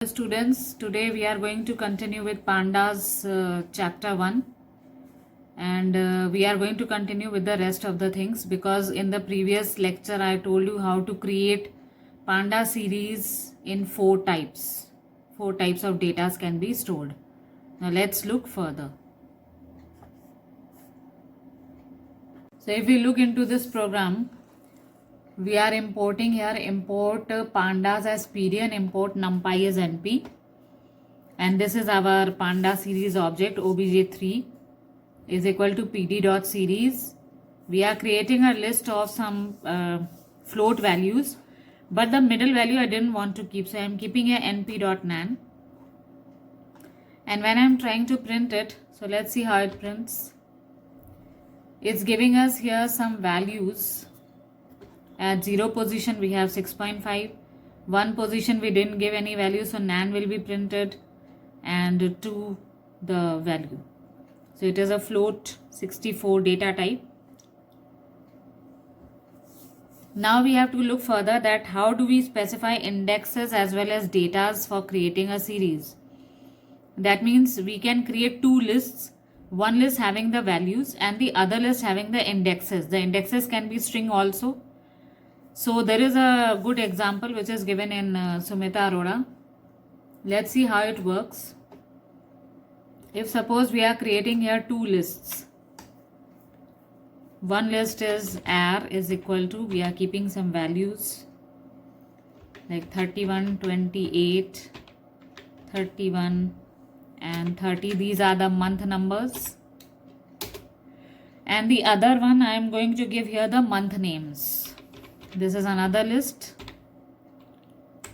Students, today we are going to continue with Pandas chapter 1, and we are going to continue with the rest of the things because in the previous lecture I told you how to create Panda series in four types. Four types of data can be stored. Now let's look further. So if we look into this program, we are importing here import pandas as PD and import numpy as NP, and this is our panda series object obj3 is equal to pd.series. We are creating a list of some float values, but the middle value I didn't want to keep, so I am keeping a np.nan, and when I am trying to print it, so let's see how it prints. It's giving us here some values. At 0 position we have 6.5, 1 position we didn't give any value, so nan will be printed, and 2 the value. So it is a float 64 data type. Now we have to look further that how do we specify indexes as well as datas for creating a series. That means we can create two lists, one list having the values and the other list having the indexes. The indexes can be string also. So there is a good example which is given in Sumita Arora. Let's see how it works. If suppose we are creating here two lists. One list is r is equal to, we are keeping some values like 31, 28, 31 and 30. These are the month numbers. And the other one I am going to give here the month names. This is another list,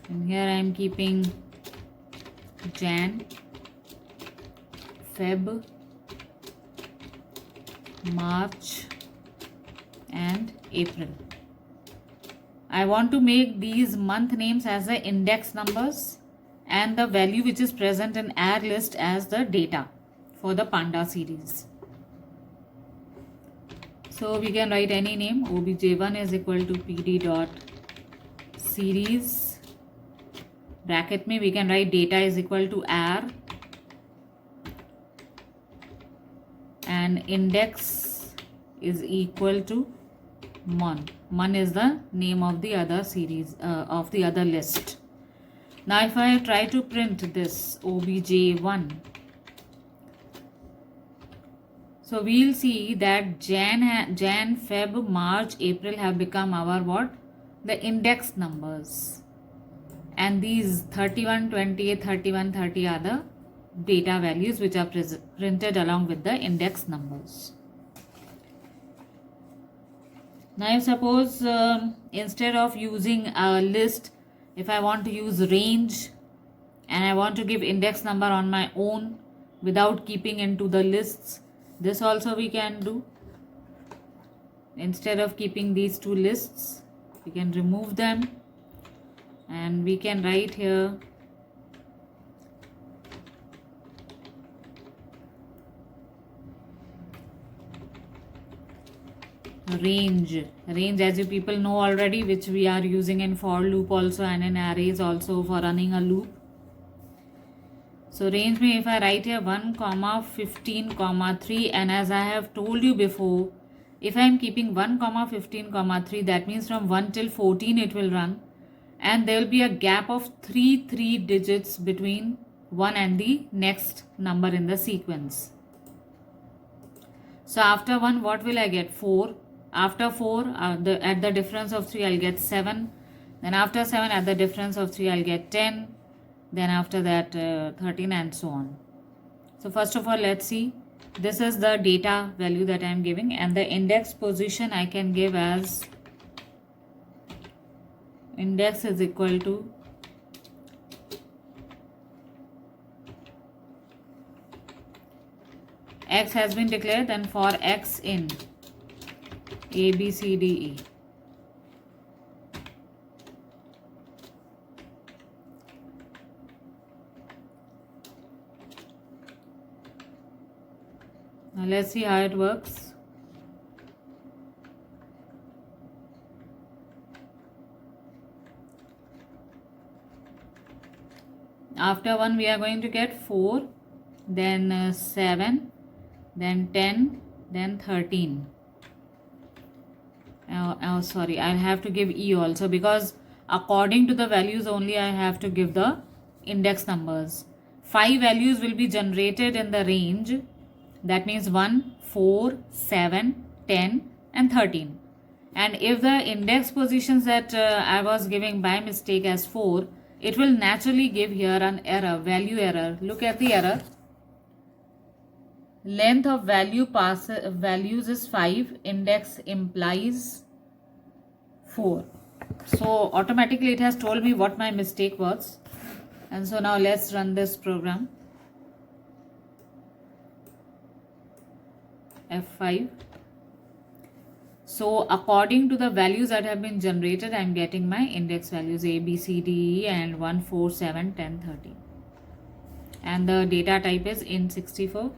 and here I am keeping Jan, Feb, March and April. I want to make these month names as the index numbers and the value which is present in our list as the data for the Panda series. So we can write any name. obj1 is equal to pd dot series. Bracket में we can write data is equal to r and index is equal to mon. Mon is the name of the other series of the other list. Now if I try to print this obj1, so we'll see that Jan, Feb, March, April have become our what? The index numbers. And these 31, 28, 31, 30 are the data values which are printed along with the index numbers. Now if suppose instead of using a list, if I want to use range and I want to give index number on my own without keeping into the lists, this also we can do. Instead of keeping these two lists, we can remove them and we can write here range. Range, as you people know already, which we are using in for loop also and in arrays also for running a loop. So range में if I write here 1, 15, 3, and as I have told you before, if I am keeping 1, 15, 3, that means from 1 till 14 it will run, and there will be a gap of 3 digits between 1 and the next number in the sequence. So after 1 what will I get? 4. After 4 at the difference of 3 I'll get 7. Then after 7 at the difference of 3 I'll get 10. Then after that 13 and so on. So first of all let's see, this is the data value that I am giving, and the index position I can give as index is equal to x has been declared, then for x in A, B, C, D, E. Now let's see how it works. after 1 we are going to get 4, then 7, then 10, then 13. Sorry, I'll have to give E also, because according to the values only I have to give the index numbers. 5 values will be generated in the range, that means 1, 4, 7, 10 and 13. And if the index positions that I was giving by mistake as 4, it will naturally give here an error, value error. Look at the error. Length of values is 5, index implies 4. So automatically it has told me what my mistake was. And so now let's run this program. F5. So according to the values that have been generated, I am getting my index values A, B, C, D, E and 1, 4, 7, 10, 13. And the data type is int64.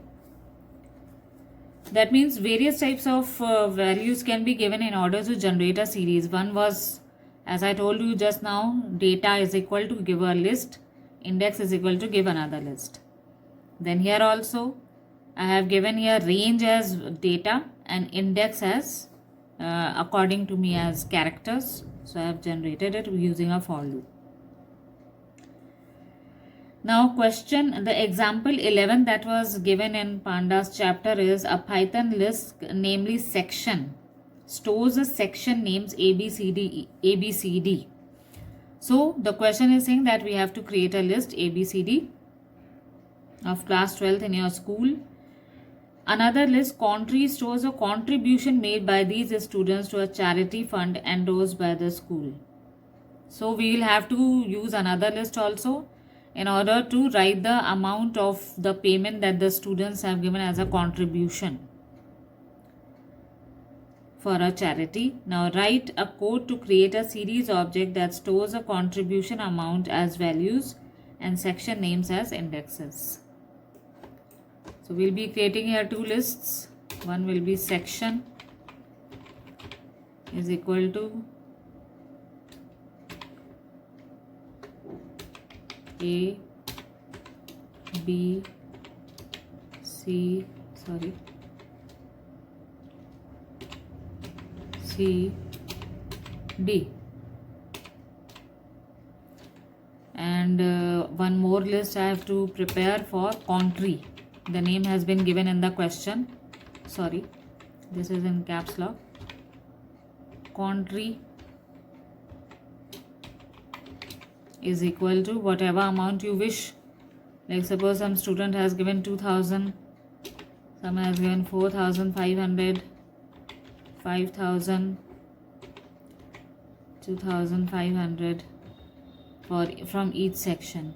That means various types of values can be given in order to generate a series. One was, as I told you just now, data is equal to give a list, index is equal to give another list. Then here also, I have given here range as data and index as according to me as characters. So I have generated it using a for loop. Now question, the example 11 that was given in Pandas chapter is a Python list, namely section, stores a section names ABCD. So the question is saying that we have to create a list ABCD of class 12th in your school. Another list, country, stores a contribution made by these students to a charity fund endorsed by the school. So we will have to use another list also in order to write the amount of the payment that the students have given as a contribution for a charity. Now write a code to create a series object that stores a contribution amount as values and section names as indexes. So we'll be creating here two lists. One will be section is equal to A, B, C, D. And one more list I have to prepare for country. The name has been given in the question. Sorry, this is in caps lock. Country is equal to whatever amount you wish. Like suppose some student has given 2000, some has given 4500, 5000, 2500 from each section.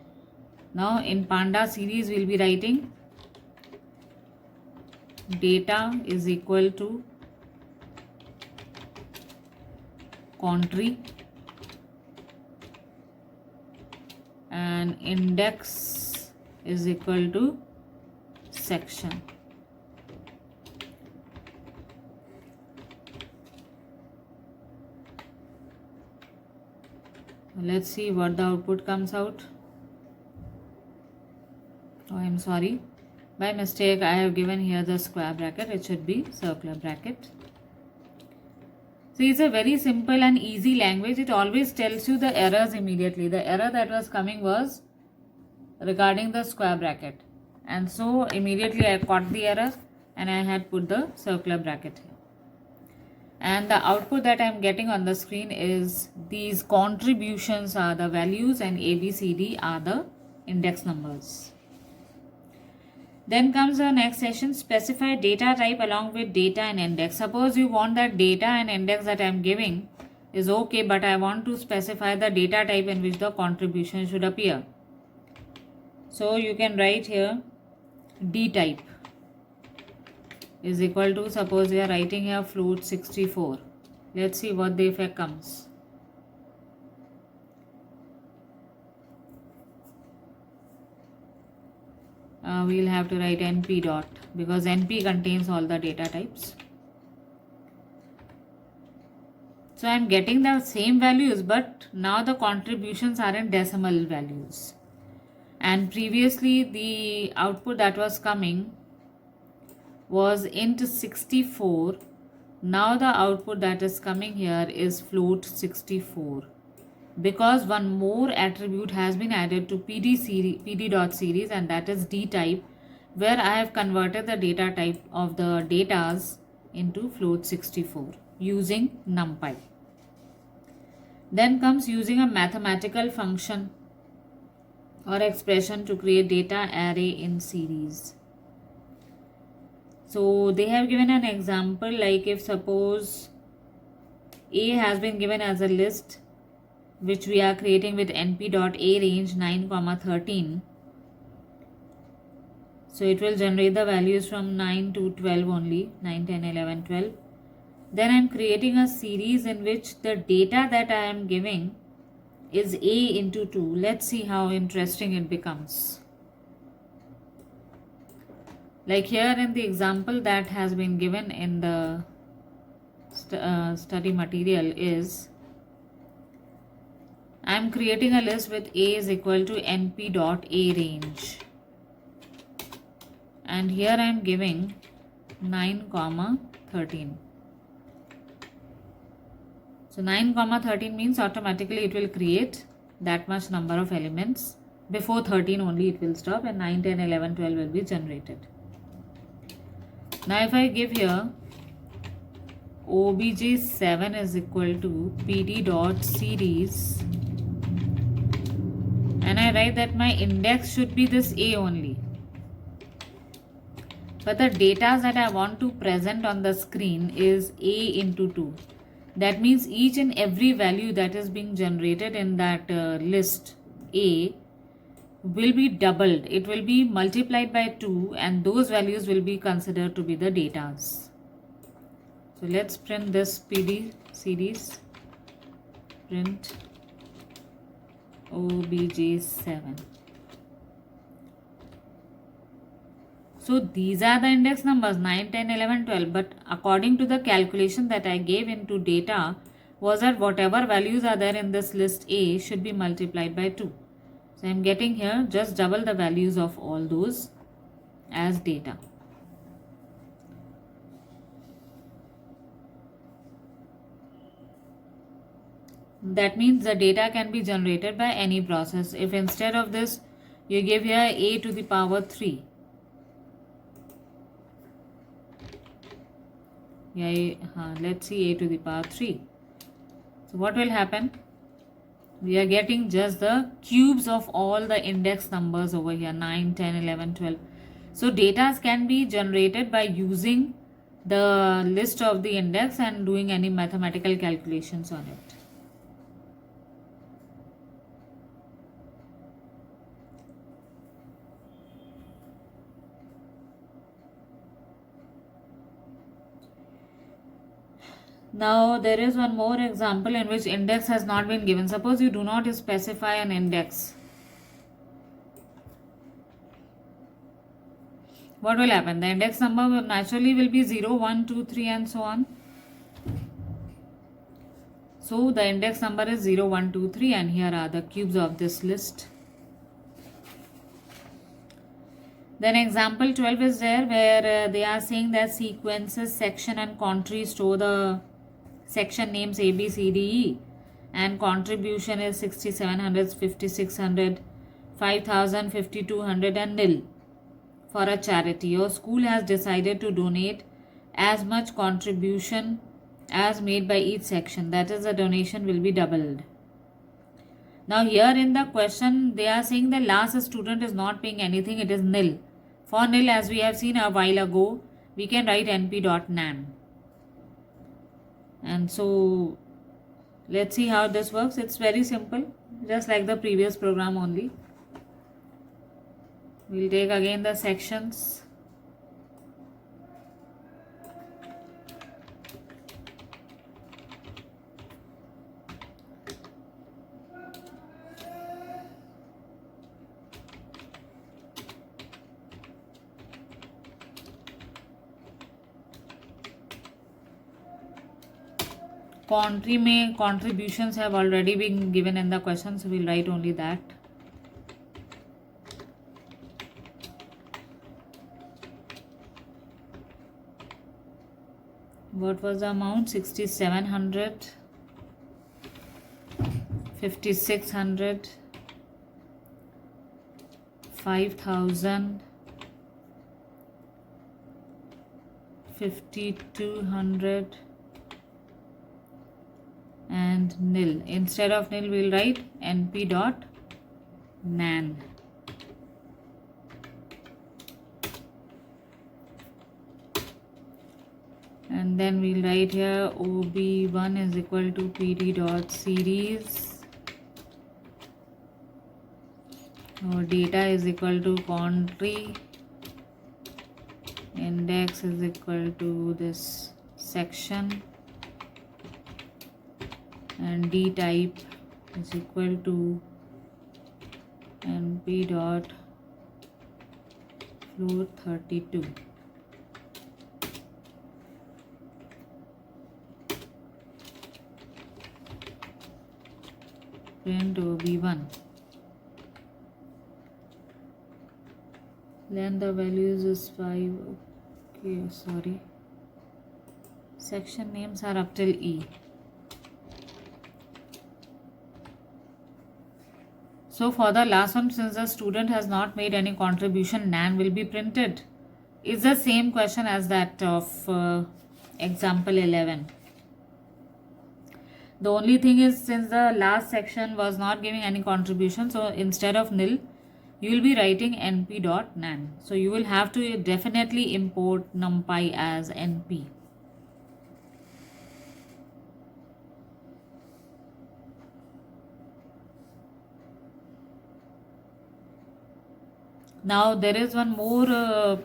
Now in Panda series we'll be writing data is equal to country and index is equal to section. Let's see what the output comes out. Oh, I'm sorry. By mistake, I have given here the square bracket. It should be circular bracket. So it's a very simple and easy language. It always tells you the errors immediately. The error that was coming was regarding the square bracket. And so immediately I caught the error and I had put the circular bracket here. And the output that I am getting on the screen is these contributions are the values and ABCD are the index numbers. Then comes the next session, specify data type along with data and index. Suppose you want that data and index that I am giving is okay, but I want to specify the data type in which the contribution should appear. So you can write here D type is equal to, suppose we are writing here float 64. Let's see what the effect comes. We'll have to write np dot because np contains all the data types. So I'm getting the same values, but now the contributions are in decimal values. and previously the output that was coming was int 64. Now the output that is coming here is float 64, because one more attribute has been added to pd.series, and that is dtype, where I have converted the data type of the datas into float 64 using numpy. Then comes using a mathematical function or expression to create data array in series. So they have given an example, like if suppose A has been given as a list which we are creating with np.arange 9, 13. So it will generate the values from 9 to 12 only, 9, 10, 11, 12. Then I am creating a series in which the data that I am giving is A into 2. Let's see how interesting it becomes. Like here in the example that has been given in the study material is, I am creating a list with A is equal to np.arange, and here I am giving 9, 13. So 9, 13 means automatically it will create that much number of elements. Before 13 only it will stop, and 9, 10, 11, 12 will be generated. Now if I give here obj7 is equal to pd.series, and I write that my index should be this A only, but the data that I want to present on the screen is A into 2. That means each and every value that is being generated in that list A will be doubled. It will be multiplied by 2, and those values will be considered to be the datas. So let's print this PD series, print obj7. So these are the index numbers 9, 10, 11, 12, but according to the calculation that I gave into data was that whatever values are there in this list A should be multiplied by 2. So I am getting here just double the values of all those as data. That means the data can be generated by any process. If instead of this you give here A to the power 3, let's see A to the power 3. So what will happen? We are getting just the cubes of all the index numbers over here, 9, 10, 11, 12. So data can be generated by using the list of the index and doing any mathematical calculations on it. Now there is one more example in which index has not been given. Suppose you do not specify an index. What will happen? The index number naturally will be 0, 1, 2, 3 and so on. So the index number is 0, 1, 2, 3, and here are the cubes of this list. Then example 12 is there, where they are saying that sequences, section and country store the section names A, B, C, D, E, and contribution is 6700, 5600, 5000, 5200 and nil for a charity. Your school has decided to donate as much contribution as made by each section, that is the donation will be doubled. Now here in the question they are saying the last student is not paying anything, it is nil. For nil, as we have seen a while ago, we can write np.nan. And so let's see how this works. It's very simple, just like the previous program only. We'll take again the sections. Country में contributions have already been given in the question, so we'll write only that. What was the amount? 6,700, 5,600, 5,000, 5,200 and nil. Instead of nil, we'll write np dot nan. And then we'll write here ob1 is equal to pd dot series. Our data is equal to country. Index is equal to this section. And d type is equal to np dot float 32. Print ob1. Then the values is 5. Okay, sorry. Section names are up till E. So for the last one, since the student has not made any contribution, nan will be printed. It's the same question as that of example 11. The only thing is, since the last section was not giving any contribution, so instead of nil, you will be writing np dot nan. So you will have to definitely import numpy as np. Now there is one more,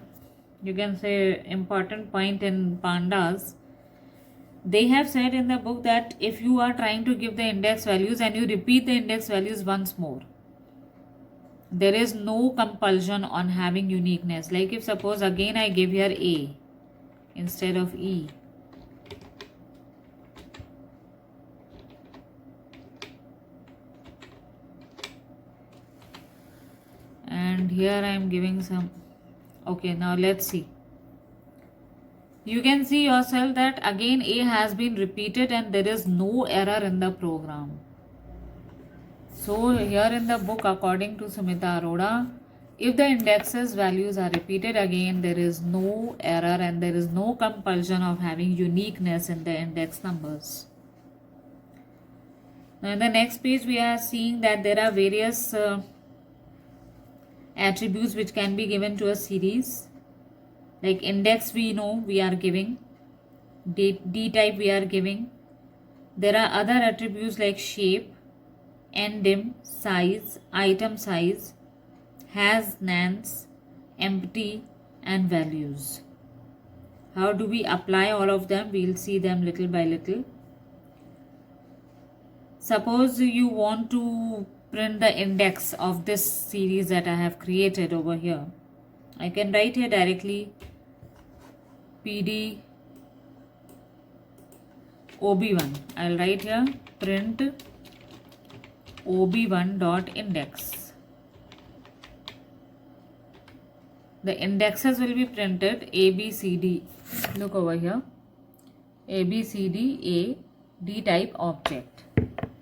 you can say, important point in pandas. They have said in the book that if you are trying to give the index values and you repeat the index values once more, there is no compulsion on having uniqueness. Like if suppose again I give here A instead of E. And here I am giving some. Okay, now let's see. You can see yourself that again A has been repeated and there is no error in the program. So here in the book, according to Sumita Arora, if the indexes values are repeated again, there is no error and there is no compulsion of having uniqueness in the index numbers. Now in the next page, we are seeing that there are various attributes which can be given to a series. Like index we know we are giving, D type we are giving. There are other attributes like shape, endim, size, item size, has, nans, empty and values. How do we apply all of them? We'll see them little by little. Suppose you want to print the index of this series that I have created over here. I can write here directly pd ob1. I'll write here print ob1 dot index. The indexes will be printed A, B, C, D. Look over here. A, B, C, D, A, D type object.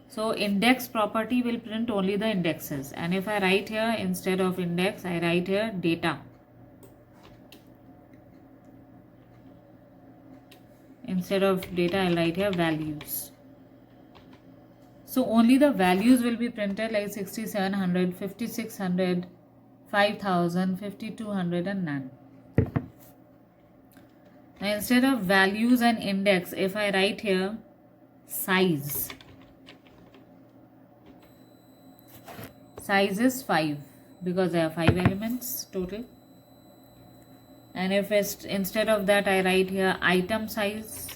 So index property will print only the indexes. And if I write here instead of index, I write here data. Instead of data, I'll write here values. So only the values will be printed, like 6,700, 5,600, 5,000, 5,200 and none. Now instead of values and index, if I write here size, size is 5 because there are 5 elements total. And if it's, instead of that I write here item size,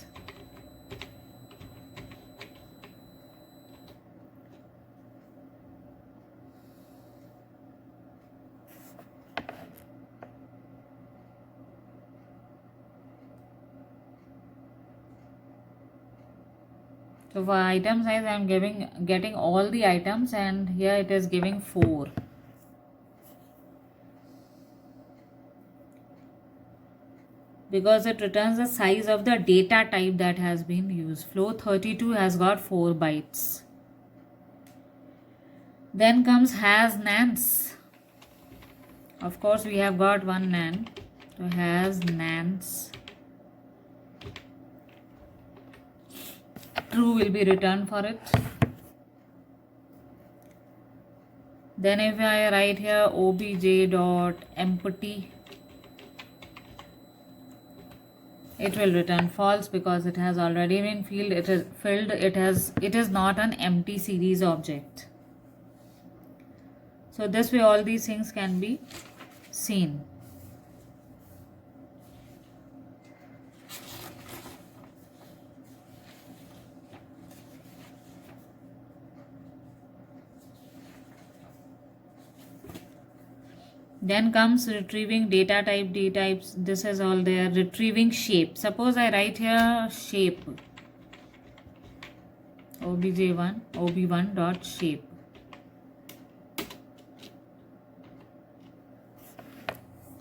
so for item size I am getting all the items, and here it is giving 4. because it returns the size of the data type that has been used. Float32 has got 4 bytes. Then comes has nans. Of course, we have got one nan. So has nans. True will be returned for it. Then if I write here obj.empty, it will return false because it has already been filled. It is filled. It is not an empty series object. So this way all these things can be seen. Then comes retrieving data type, D types. This is all there. Retrieving shape. Suppose I write here shape. obj1, ob1 dot shape.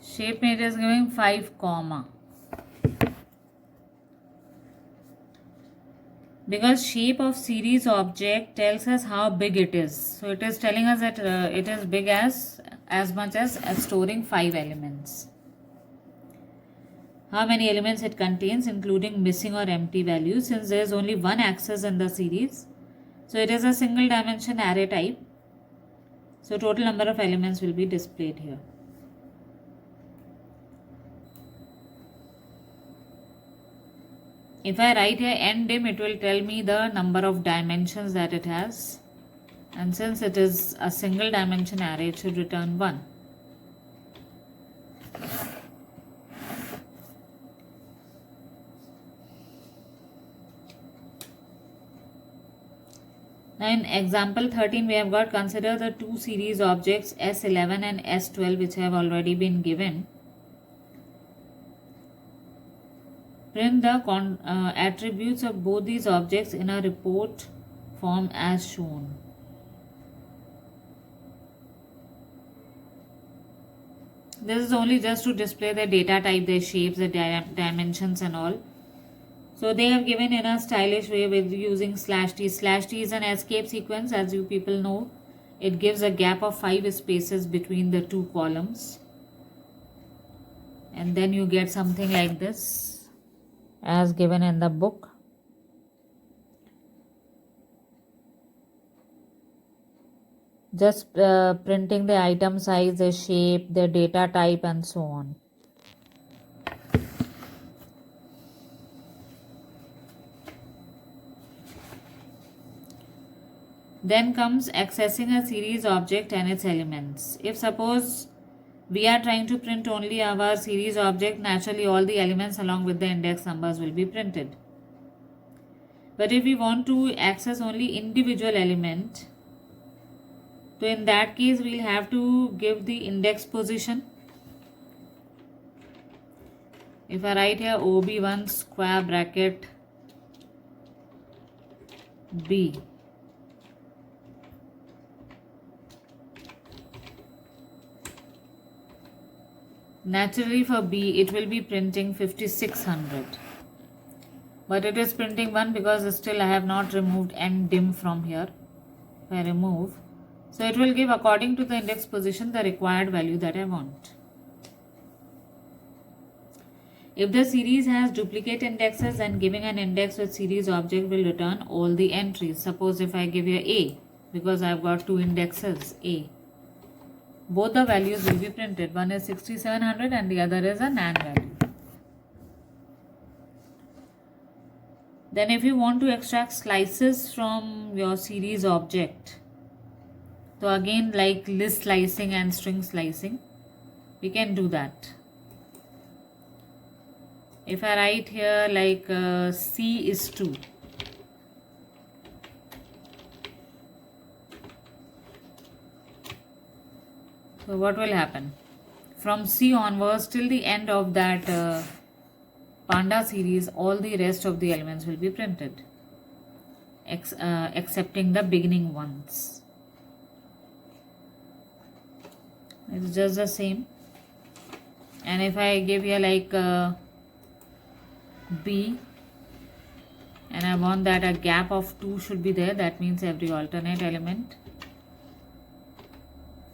Shape it is giving 5 comma. Because shape of series object tells us how big it is. So it is telling us that it is big as much as storing 5 elements. How many elements it contains, including missing or empty values, since there is only one axis in the series. So it is a single dimension array type. So total number of elements will be displayed here. If I write here ndim, it will tell me the number of dimensions that it has. And since it is a single dimension array, it should return 1. Now in example 13, we have got consider the two series objects S11 and S12 which have already been given. Print the attributes of both these objects in a report form as shown. This is only just to display the data type, their shapes, the dimensions and all. So they have given in a stylish way with using /t. /t is an escape sequence, as you people know. It gives a gap of 5 spaces between the two columns. And then you get something like this as given in the book. Just printing the item size, the shape, the data type and so on. Then comes accessing a series object and its elements. If suppose we are trying to print only our series object, naturally all the elements along with the index numbers will be printed. But if we want to access only individual element, so in that case we'll have to give the index position. If I write here ob1 square bracket b, naturally for B it will be printing 5600, but it is printing 1 because still I have not removed ndim from here. If I remove, so it will give according to the index position the required value that I want. If the series has duplicate indexes, then giving an index with series object will return all the entries. Suppose if I give here A, because I have got two indexes A, both the values will be printed. One is 6700 and the other is a nan value. Then if you want to extract slices from your series object, so again like list slicing and string slicing, we can do that. If I write here like C is 2, so what will happen? From C onwards till the end of that Panda series, all the rest of the elements will be printed, excepting the beginning ones. It's just the same. And if I give here like B, and I want that a gap of 2 should be there. That means every alternate element.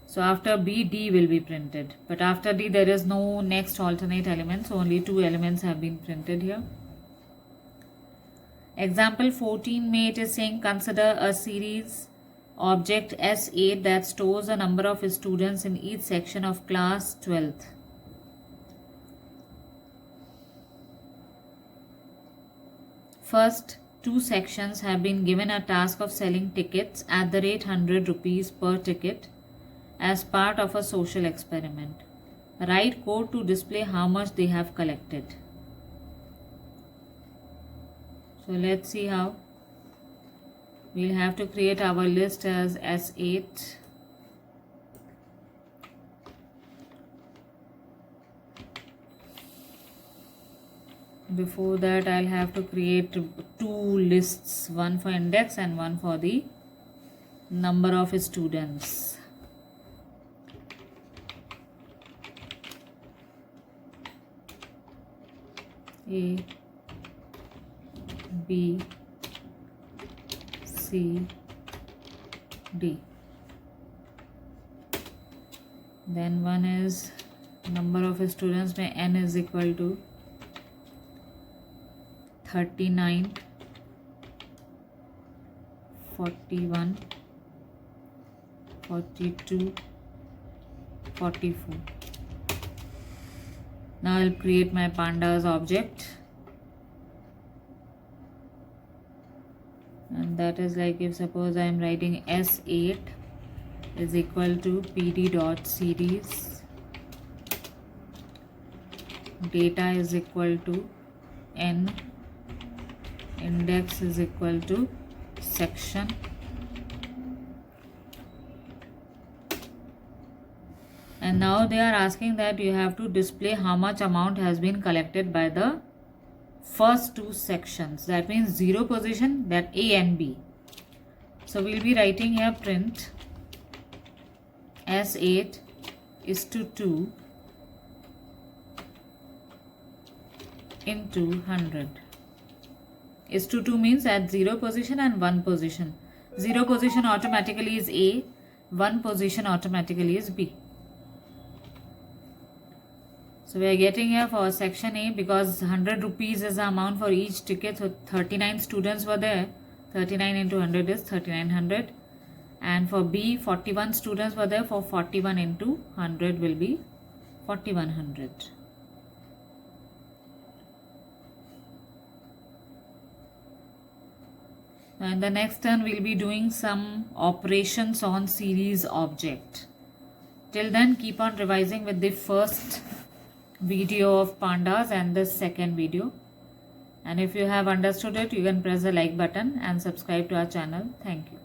So after B, D will be printed. But after D, there is no next alternate element. So only 2 elements have been printed here. Example 14 में it is saying consider a series object S8 that stores a number of students in each section of class 12th. First, 2 sections have been given a task of selling tickets at the rate 100 rupees per ticket as part of a social experiment. Write code to display how much they have collected. So let's see how. We'll have to create our list as S8. Before that, I'll have to create 2 lists, one for index and one for the number of students. A, B, C, D. Then one is number of students में n is equal to 39, 41, 42, 44. Now I'll create my pandas object, and that is like if suppose I am writing S8 is equal to pd.series, data is equal to n, index is equal to section, and now they are asking that you have to display how much amount has been collected by the first 2 sections. That means 0 position, that A and B. So we'll be writing here print S8 is to 2 into 100. Is to 2 means at 0 position and 1 position. 0 position automatically is A, 1 position automatically is B. So we are getting here for section A, because 100 rupees is the amount for each ticket. So 39 students were there. 39 into 100 is 3900. And for B, 41 students were there. For 41 into 100 will be 4100. And the next turn we'll be doing some operations on series object. Till then, keep on revising with the first video of pandas and the second video. And if you have understood it, you can press the like button and subscribe to our channel. Thank you.